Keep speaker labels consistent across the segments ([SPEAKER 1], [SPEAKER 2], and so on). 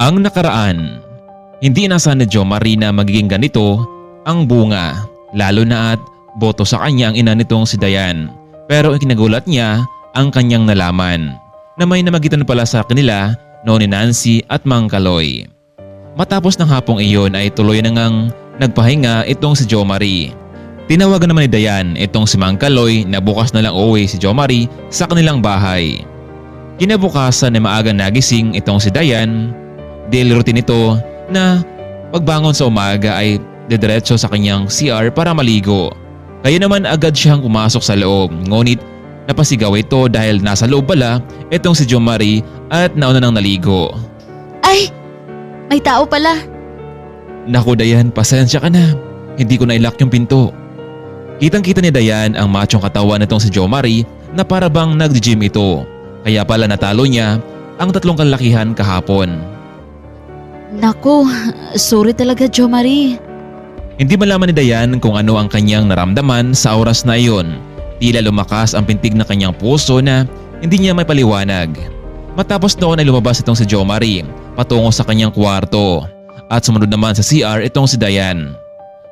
[SPEAKER 1] Ang nakaraan. Hindi inasahan ni Jo Marie na magiging ganito ang bunga, lalo na at boto sa kanya ang ina nitong si Dayan. Pero ikinagulat niya ang kanyang nalaman na may namagitan pala sa kanila noon ni Nancy at Mang Kaloy. Matapos ng hapong iyon ay tuloy na ngang nagpahinga itong si Jo Marie. Tinawagan naman ni Dayan itong si Mang Kaloy na bukas na lang uuwi si Jo Marie sa kanilang bahay. Kinabukasan na maaga nagising itong si Dayan. Daily routine ito na pagbangon sa umaga ay didiretso sa kanyang CR para maligo. Kaya naman agad siyang pumasok sa loob, ngunit napasigaw ito dahil nasa loob pala itong si Jo Marie at nauna nang naligo.
[SPEAKER 2] Ay! May tao pala.
[SPEAKER 1] Naku Dayan, pasensya ka na. Hindi ko na-lock yung pinto. Kitang-kita ni Dayan ang machong katawan nitong si Jo Marie na para bang nag-gym ito. Kaya pala natalo niya ang 3 kalakihan kahapon.
[SPEAKER 2] Naku, sorry talaga Jo Marie.
[SPEAKER 1] Hindi malaman ni Dayan kung ano ang kanyang naramdaman sa oras na iyon. Tila lumakas ang pintig ng kanyang puso na hindi niya may paliwanag. Matapos noon ay lumabas itong si Jo Marie patungo sa kanyang kwarto at sumunod naman sa CR itong si Dayan.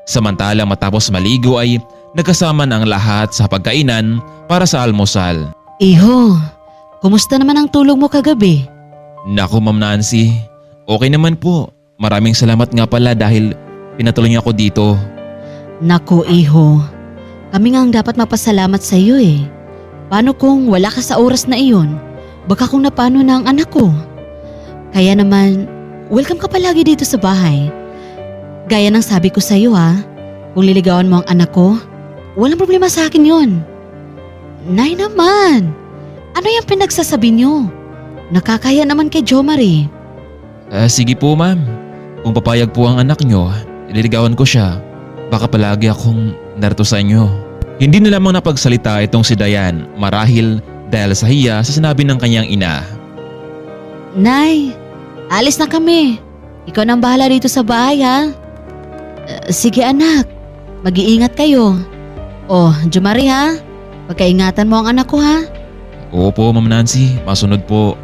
[SPEAKER 1] Samantalang matapos maligo ay nagkasama na ang lahat sa pagkainan para sa almusal.
[SPEAKER 2] Iho, kumusta naman ang tulog mo kagabi?
[SPEAKER 1] Naku Ma'am Nancy, okay naman po. Maraming salamat nga pala dahil pinatuloy niyo ako dito.
[SPEAKER 2] Naku Iho, kami nga ang dapat mapasalamat sa iyo eh. Paano kung wala ka sa oras na iyon? Baka kung napano na ang anak ko. Kaya naman, welcome ka palagi dito sa bahay. Gaya ng sabi ko sa iyo kung liligawan mo ang anak ko, walang problema sa akin yon. Nay naman, ano yung pinagsasabi niyo? Nakakaya naman kay Jo Marie.
[SPEAKER 1] Sige po ma'am, kung papayag po ang anak nyo, ililigawan ko siya. Baka palagi akong narito sa inyo. Hindi na lamang napagsalita itong si Dayan marahil dahil sa hiya sa sinabi ng kanyang ina.
[SPEAKER 2] Nay, alis na kami. Ikaw nang bahala dito sa bahay sige anak, mag-iingat kayo. Oh, Jo Marie pagkaingatan mo ang anak ko
[SPEAKER 1] Opo Ma'am Nancy, masunod po.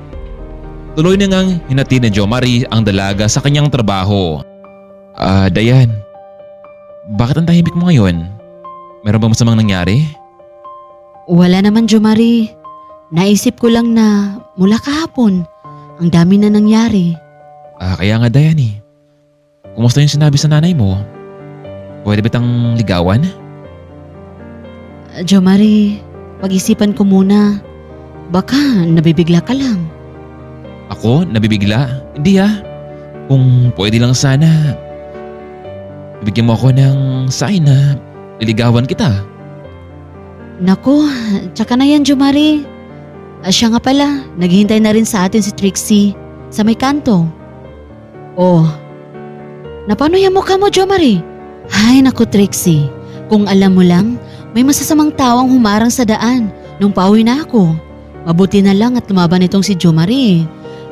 [SPEAKER 1] Tuloy na ngang hinati ni Jo Marie ang dalaga sa kanyang trabaho. Dayan, bakit ang tahimik mo ngayon? Meron bang masamang nangyari?
[SPEAKER 2] Wala naman Jo Marie. Naisip ko lang na mula kahapon, ang dami na nangyari.
[SPEAKER 1] Kaya nga Dayan Kumusta yung sinabi sa nanay mo? Pwede ba tang ligawan?
[SPEAKER 2] Jo Marie, pag-isipan ko muna. Baka nabibigla ka lang.
[SPEAKER 1] Ako? Nabibigla? Hindi Kung pwede lang sana, bibigyan mo ako ng sign na liligawan kita.
[SPEAKER 2] Naku, tsaka na yan Jo Marie. Siya nga pala, naghihintay na rin sa atin si Trixie sa may kanto. Oh, napano yung mukha mo Jo Marie? Ay naku Trixie, kung alam mo lang, may masasamang tawang humarang sa daan nung pauwi na ako. Mabuti na lang at lumaban itong si Jo Marie.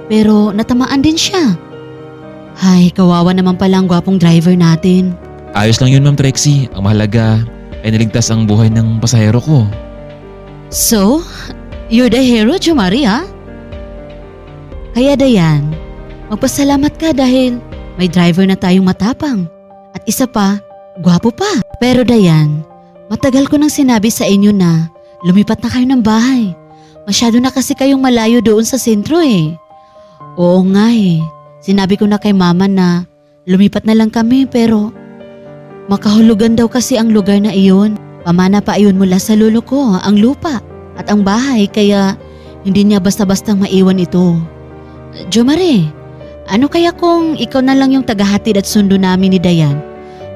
[SPEAKER 2] Pero natamaan din siya. Ay, kawawa naman pala ang gwapong driver natin.
[SPEAKER 1] Ayos lang yun Ma'am Trixie. Ang mahalaga ay naligtas ang buhay ng pasahero ko.
[SPEAKER 2] So, you're the hero Jo Marie Kaya Dayan, magpasalamat ka dahil may driver na tayong matapang. At isa pa, gwapo pa. Pero Dayan, matagal ko nang sinabi sa inyo na lumipat na kayo ng bahay. Masyado na kasi kayong malayo doon sa sentro Oo nga Sinabi ko na kay mama na lumipat na lang kami pero makahulugan daw kasi ang lugar na iyon. Pamana pa iyon mula sa lolo ko ang lupa at ang bahay kaya hindi niya basta-bastang maiwan ito. Jo Marie, ano kaya kung ikaw na lang yung tagahatid at sundo namin ni Dayan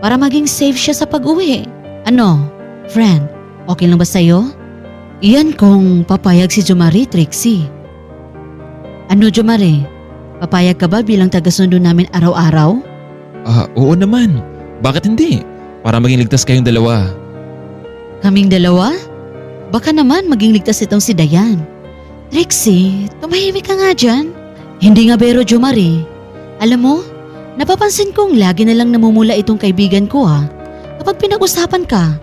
[SPEAKER 2] para maging safe siya sa pag-uwi? Ano, friend, okay lang ba sa'yo? Iyan kung papayag si Jo Marie, Trixie. Ano Jo Marie, papayag ka ba bilang taga-sundo namin araw-araw?
[SPEAKER 1] Oo naman. Bakit hindi? Para maging ligtas kayong dalawa.
[SPEAKER 2] Kaming dalawa? Baka naman maging ligtas itong si Dayan. Trixie, tumahimik ka nga dyan. Hindi nga bero Jo Marie. Alam mo, napapansin kong lagi na lang namumula itong kaibigan ko kapag pinag-usapan ka.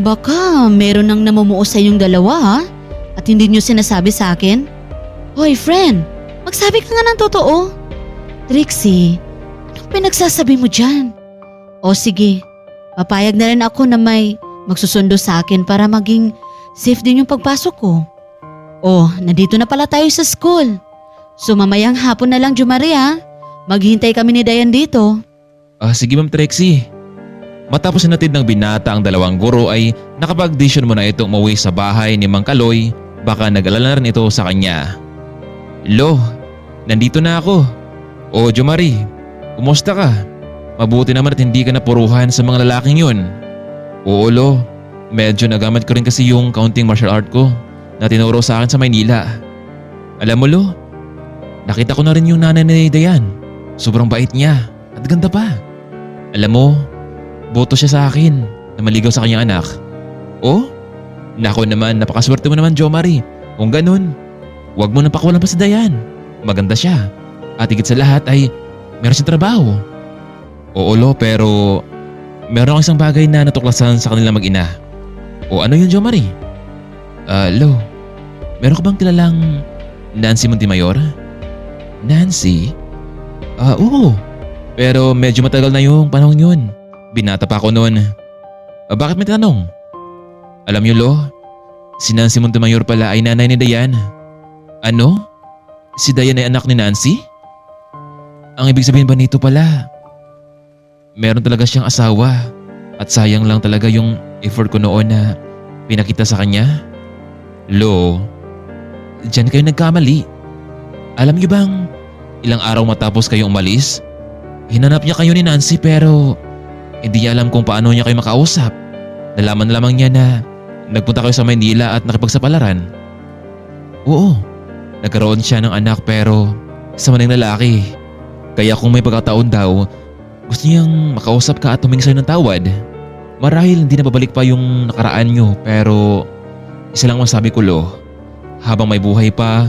[SPEAKER 2] Baka meron nang namumuo sa inyong dalawa at hindi niyo sinasabi sa akin? Hoy friend, magsabi ka nga ng totoo. Trixie, anong pinagsasabi mo dyan? O sige, papayag na rin ako na may magsusundo sa akin para maging safe din yung pagpasok ko. Oh, nandito na pala tayo sa school. So mamayang hapon na lang, Jumari ha. Maghihintay kami ni Dayan dito.
[SPEAKER 1] Sige Ma'am Trixie. Matapos natid ng binata ang dalawang guro ay nakapag-decision mo na itong umuwi sa bahay ni Mang Kaloy, baka nag-alala na rin ito sa kanya. Lo, nandito na ako. O Jomari, kumusta ka? Mabuti naman at hindi ka napuruhan sa mga lalaking yun. Oo Lo, medyo nagamit ko rin kasi yung kaunting martial art ko na tinuro sa akin sa Maynila. Alam mo Lo, nakita ko na rin yung nanay ni Dayan. Sobrang bait niya at ganda pa. Alam mo, boto siya sa akin na maligaw sa kanyang anak. Oh? Nako naman, napakaswerte mo naman Jomari. Kung ganun, huwag mo nang pakulan pa si Dayan. Maganda siya. At higit sa lahat ay meron siyang trabaho. Oo Lo, pero meron akong isang bagay na natuklasan sa kanilang mag-ina. O ano yun Jomari? Lo, meron ka bang kilalang Nancy Montemayor? Nancy? Oo. Pero medyo matagal na yung panahon yun. Binata pa ako noon. Bakit may tanong? Alam niyo Lo, si Nancy Montemayor pala ay nanay ni Dayan. Ano? Si Dayan ay anak ni Nancy? Ang ibig sabihin ba nito pala, meron talaga siyang asawa at sayang lang talaga yung effort ko noon na pinakita sa kanya? Lo, diyan kayo nagkamali. Alam niyo bang ilang araw matapos kayong umalis, hinanap niya kayo ni Nancy pero hindi niya alam kung paano niya kayo makausap. Nalaman lamang niya na nagpunta kayo sa Maynila at nakipagsapalaran. Oo, nagkaroon siya ng anak pero isa man ang lalaki. Kaya kung may pagkataon daw, gusto niyang makausap ka at humingi sa'yo ng tawad. Marahil hindi na babalik pa yung nakaraan niyo pero isa lang masabi ko Lo, habang may buhay pa,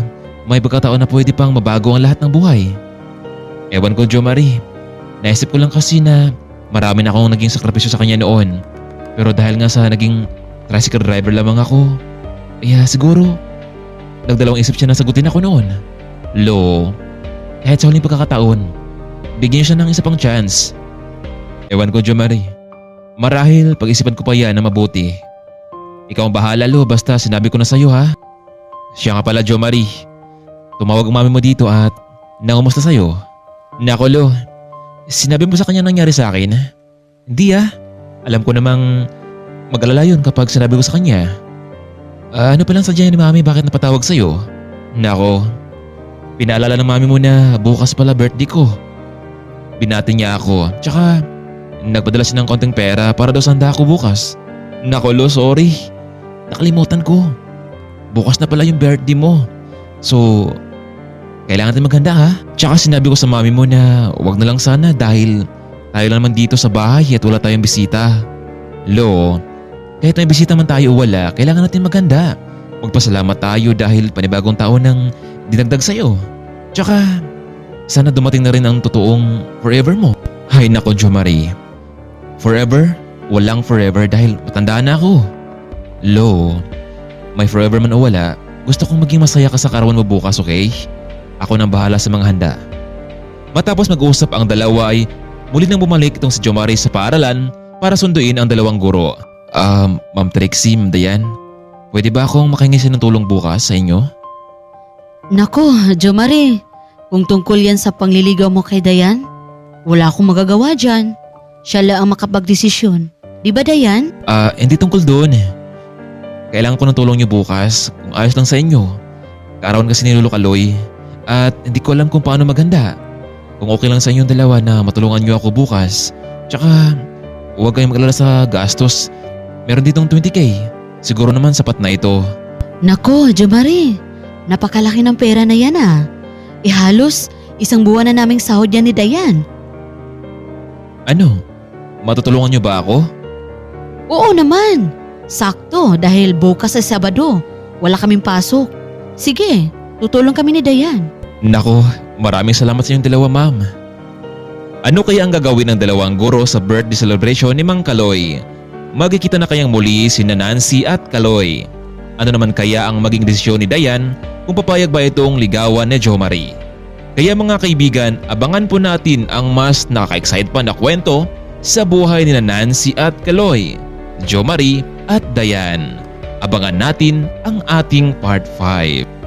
[SPEAKER 1] may pagkataon na pwede pang mabago ang lahat ng buhay. Ewan ko Jomari, naisip ko lang kasi na marami na akong naging sakripisyo sa kanya noon. Pero dahil nga sa naging tricycle driver lamang ako, kaya siguro nagdalawang isip siya na sagutin ako noon. Lo, kahit sa huling pagkakataon, bigyan siya ng isa pang chance. Ewan ko Jomari, marahil pag-isipan ko pa yan na mabuti. Ikaw ang bahala Lo, basta sinabi ko na sa'yo ha. Siya nga pala Jomari, tumawag ang mami mo dito at nangumusta sa'yo. Nako Lo, sinabi mo sa kanya nangyari sa akin? Hindi alam ko namang mag-alala yun kapag sinabi ko sa kanya. Ano palang sadya ni mami bakit napatawag sa'yo? Nako, pinaalala ng mami mo na bukas pala birthday ko. Binati niya ako, tsaka nagpadala siya ng konting pera para daw sanda ako bukas. Nako Lo, sorry. Nakalimutan ko. Bukas na pala yung birthday mo. So, kailangan natin maghanda ha. Tsaka sinabi ko sa mami mo na wag na lang sana dahil tayo lang naman dito sa bahay at wala tayong bisita. Lo, kahit may bisita man tayo o wala, kailangan natin maghanda. Magpasalamat tayo dahil panibagong taon nang dinagdag sa'yo. Tsaka, sana dumating na rin ang totoong forever mo. Hay nako Jomari. Forever? Walang forever dahil matanda na ako. Lo, may forever man o wala, gusto kong maging masaya ka sa karawan mo bukas, okay? Ako nang bahala sa mga handa. Matapos mag-usap ang dalawa ay muli nang bumalik itong si Jomari sa paaralan para sunduin ang dalawang guro. Ma'am Trixie, Ma'am Dayan, pwede ba akong makahingi ng tulong bukas sa inyo?
[SPEAKER 2] Nako, Jomari, kung tungkol yan sa pangliligaw mo kay Dayan, wala akong magagawa dyan. Siya lang ang makapagdesisyon. Di ba Dayan?
[SPEAKER 1] Hindi tungkol doon. Kailangan ko ng tulong niyo bukas kung ayos lang sa inyo. Kaarawan kasi ni Lolo Kaloy at hindi ko alam kung paano maghanda. Kung okay lang sa inyong dalawa na matulungan niyo ako bukas. Tsaka huwag kayong mag-alala sa gastos. Meron ditong 20k. Siguro naman sapat na ito.
[SPEAKER 2] Nako, Jomari, napakalaki ng pera na yan Halos isang buwan na naming sahod yan ni Dayan.
[SPEAKER 1] Ano? Matutulungan niyo ba ako?
[SPEAKER 2] Oo naman. Sakto dahil bukas sa Sabado, wala kaming pasok. Sige, tutulong kami ni Dayan.
[SPEAKER 1] Nako, maraming salamat sa inyong dalawa ma'am. Ano kaya ang gagawin ng dalawang guro sa birthday celebration ni Mang Kaloy? Magkikita na kayang muli sina Nancy at Kaloy? Ano naman kaya ang maging desisyon ni Dayan kung papayag ba itong ligawan ni Jomari? Kaya mga kaibigan, abangan po natin ang mas nakaka-excite pa na kwento sa buhay ni Nancy at Kaloy, Jo Marie at Dayan. Abangan natin ang ating part 5.